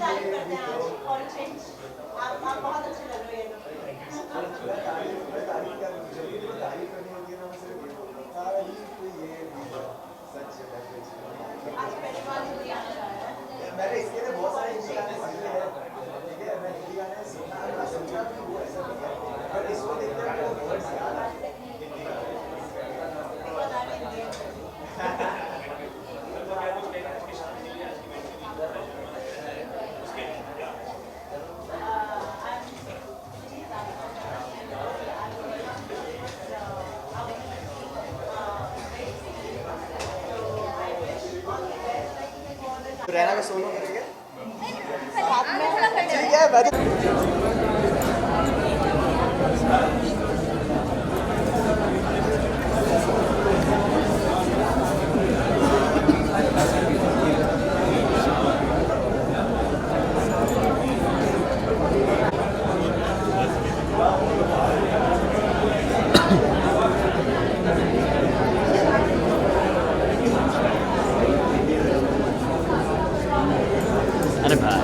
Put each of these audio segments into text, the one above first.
तारीफ करते हैं आज फॉर चेंज। आप बहुत अच्छे लग रहे हैं। तारीफ करनी होती है ना, मैं सिर्फ ये सच है। आज पहली बार हिंदी गाना गाया है। मैंने इसके लिए बहुत सारे हिंदी गाने सुने हैं, ठीक है, मैं हिंदी गाने सुनना मैं समझा भी वो ऐसा नहीं है, बट इसको देखते हैं वो वर्ड्स याद आते हैं हिंदी गाने। रहना का सोलो करेंगे ठीक है। अरे भाई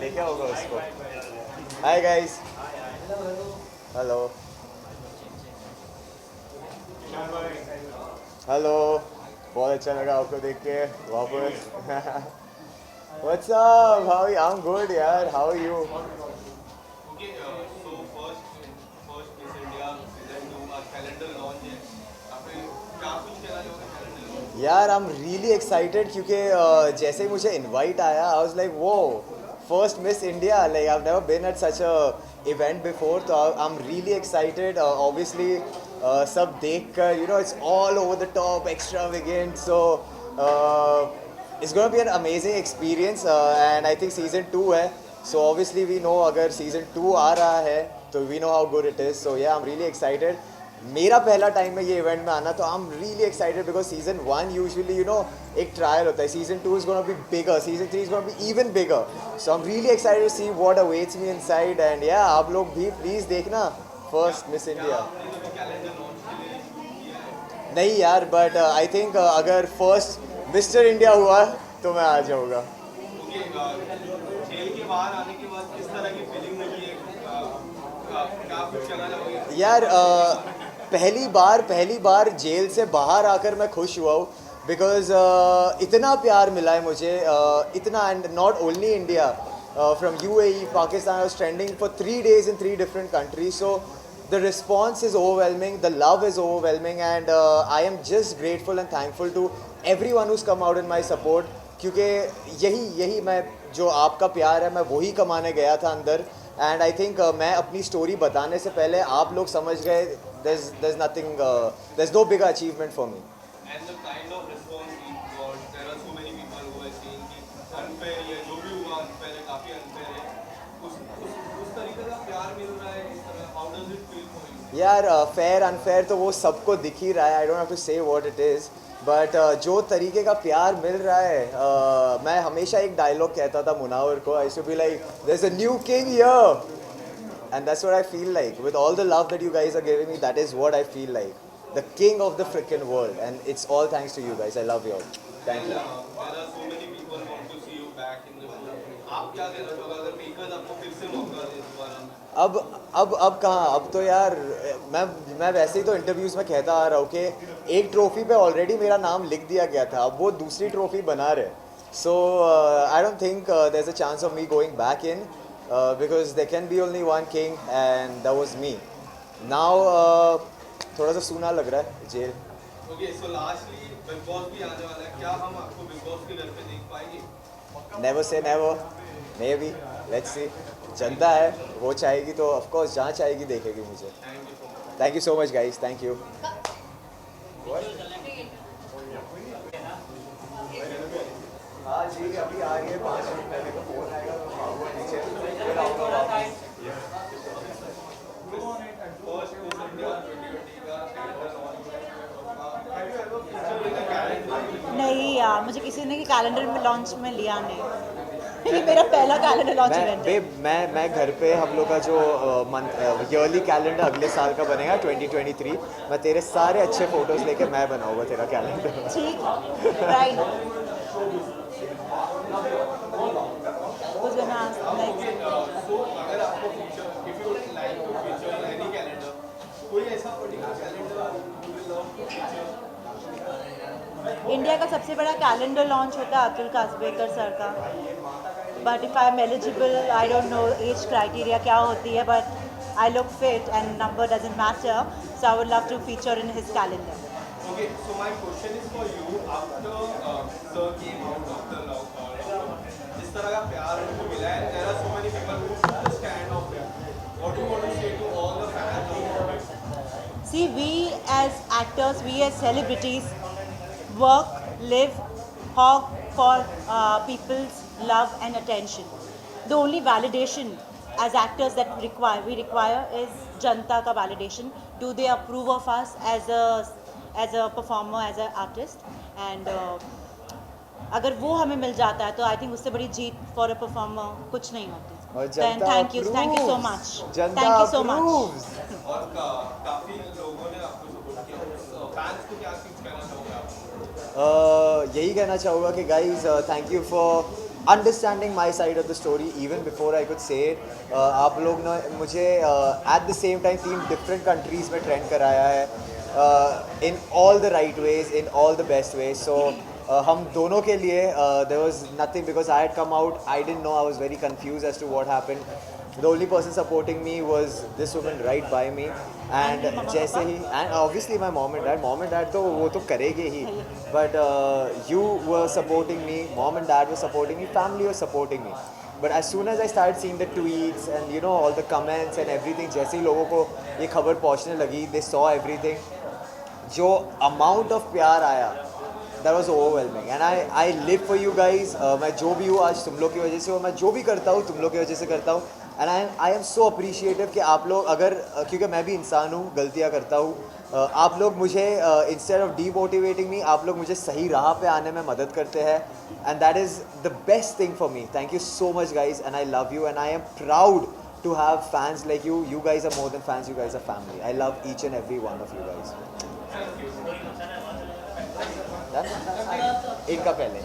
लेके होगा उसको. Hi guys. Hello. Hello. बहुत अच्छा लगा आपको देख के वापस. What's up? How are you? I'm good यार. How are you? Okay, so first Miss India season 2 calendar launch है. आपने क्या कुछ कहना चाहोगे calendar launch? यार I'm really excited क्योंकि जैसे ही मुझे invite आया I was like whoa first Miss India, like I've never been at such a event before, so I'm really excited. Obviously सब देख कर you know it's all over the top extravagant, so it's going to be an amazing experience, and I think season 2 है, so obviously we know अगर season 2 आ रहा है तो we know how good it is, so yeah I'm really excited. मेरा पहला time है ये event में आना, तो I am really excited because season 1 usually you know एक ट्रायल होता है, season 2 is gonna be bigger, season 3 is gonna be even bigger, so I am really excited to see what awaits me inside, and yeah आप लोग भी please देखना first miss India. नहीं यार, but I think अगर first mister India हुआ तो मैं आ जाऊँगा. Okay, जेल के बाहर आने के बाद किस तरह की फीलिंग होगी है? क्या कुछ कहना चाहोगे? यार पहली बार जेल से बाहर आकर मैं खुश हुआ हूँ बिकॉज इतना प्यार मिला है मुझे, इतना, and not only India, from UAE, Pakistan. I was trending for 3 days in 3 different countries, so the response is overwhelming, the love is overwhelming, and I am just grateful and thankful to everyone who's come out in my support, क्योंकि यही मैं जो आपका प्यार है मैं वही कमाने गया था अंदर, एंड आई थिंक मैं अपनी स्टोरी बताने से पहले आप लोग समझ गए there's nothing, there's no bigger achievement for me. And the kind of response we got, there are so many people who are saying कि unfair है, जो भी हुआ unfair है, काफी unfair है. उस तरीके का प्यार मिल रहा है इस तरह. How does it feel for you? यार फेयर अनफेयर तो वो सबको दिख ही रहा है, आई डोंट हैव टू से व्हाट इट इज़, बट जो तरीके का प्यार मिल रहा है, मैं हमेशा एक डायलॉग कहता था मुनावर को, I should be like there is a new king here, and that's what I feel like with all the love that you guys are giving me. That is what I feel like, the king of the freaking world, and it's all thanks to you guys. I love you all. Thank you. There are so many people who want to see you back in the show. आप क्या कहना चाहोगे अगर makers आपको फिर से मौका दे दोबारा? अब कहाँ, अब तो यार मैं वैसे ही तो इंटरव्यूज़ में कहता आ रहा हूँ कि एक ट्रॉफी पे ऑलरेडी मेरा नाम लिख दिया गया था, अब वो दूसरी ट्रॉफी बना रहे, so I don't think there is a chance of me going back in, because there can be only one king and that was me. Now थोड़ा सा सूना लग रहा है jail. Okay, so lastly Bigg Boss भी आने वाला है, क्या हम आपको बिग बॉस के घर पे देख पाएंगे? Never say never, maybe, let's see. जनता है, वो चाहेगी तो ऑफ कोर्स जहाँ चाहेगी देखेगी मुझे. Thank you so much guys, thank you. हाँ जी, अभी आ रही है 5 मिनट पहले का फोन आएगा तो आऊँगा नीचे, फिर आऊँगा वापस. First Miss India 2020 का calendar launch है. Have you ever featured in a calendar? नहीं यार, मुझे किसी ने कैलेंडर में लॉन्च में लिया नहीं. ये मेरा पहला कैलेंडर लॉन्च इवेंट है. मैं घर पे हम लोग का जो ईयरली कैलेंडर अगले साल का बनेगा 2023, मैं तेरे सारे अच्छे फोटोज लेके मैं बनाऊंगा तेरा कैलेंडर. ठीक, right. was gonna ask like So अगर आपको feature, if you would like to feature in any calendar, कोई ऐसा particular calendar you will love to feature? India का सबसे बड़ा कैलेंडर लॉन्च होता है अतुल काजबेकर सर का, but if I am eligible, I don't know age criteria क्या होती है, but I look fit and number doesn't matter, so I would love to feature in his calendar. Okay, so my question is for you. After sir came out of the lockdown, जिस तरह का प्यार उनको मिला है, there are so many people who took the stand of him. What do you want to say to all the fans of him? See, we as actors, we as celebrities work, live, hog for people's love and attention. the only validation as actors that we require is जनता का validation. Do they approve of us as a performer, as an artist? And अगर वो हमें मिल जाता है तो I think उससे बड़ी जीत for a performer कुछ नहीं होती. और Then Janata thank you so approves. much. Janata Thank you so much. approves. और काफी लोगों ने आपको सपोर्ट किया, फैंस को क्या चीज कहना चाहोगे आप? यही कहना चाहूँगा कि guys thank you for understanding my side of the story even before I could say it. आप लोग ने मुझे at the same time 3 different countries में ट्रेंड कराया है in all the right ways, in all the best ways. So हम दोनों के लिए there was nothing because I had come out, I didn't know, I was very confused as to what happened. The only person supporting me was this woman right by me, and जैसे ही and obviously my mom and dad तो वो तो करेंगे ही, but you were supporting me, mom and dad were supporting me, family was supporting me. But as soon as I started seeing the tweets and you know all the comments and everything, जैसे ही लोगों को ये खबर पहुंचने लगी, they saw everything, जो amount of प्यार आया, that was overwhelming. And I live for you guys. मैं जो भी हूँ आज तुम लोग की वजह से हूँ, मैं जो भी करता हूँ तुम लोग की वजह से करता हूँ. And I am so appreciative कि आप लोग अगर क्योंकि मैं भी इंसान हूँ, गलतियाँ करता हूँ, आप लोग मुझे इंस्टेड ऑफ डीमोटिवेटिंग मी, आप लोग मुझे सही राह पे आने में मदद करते हैं. And that is the best thing for me. Thank you so much guys and I love you and I am proud to have fans like you. You guys are more than fans, you guys are family. I love each and every one of you guys. Done? इनका पहले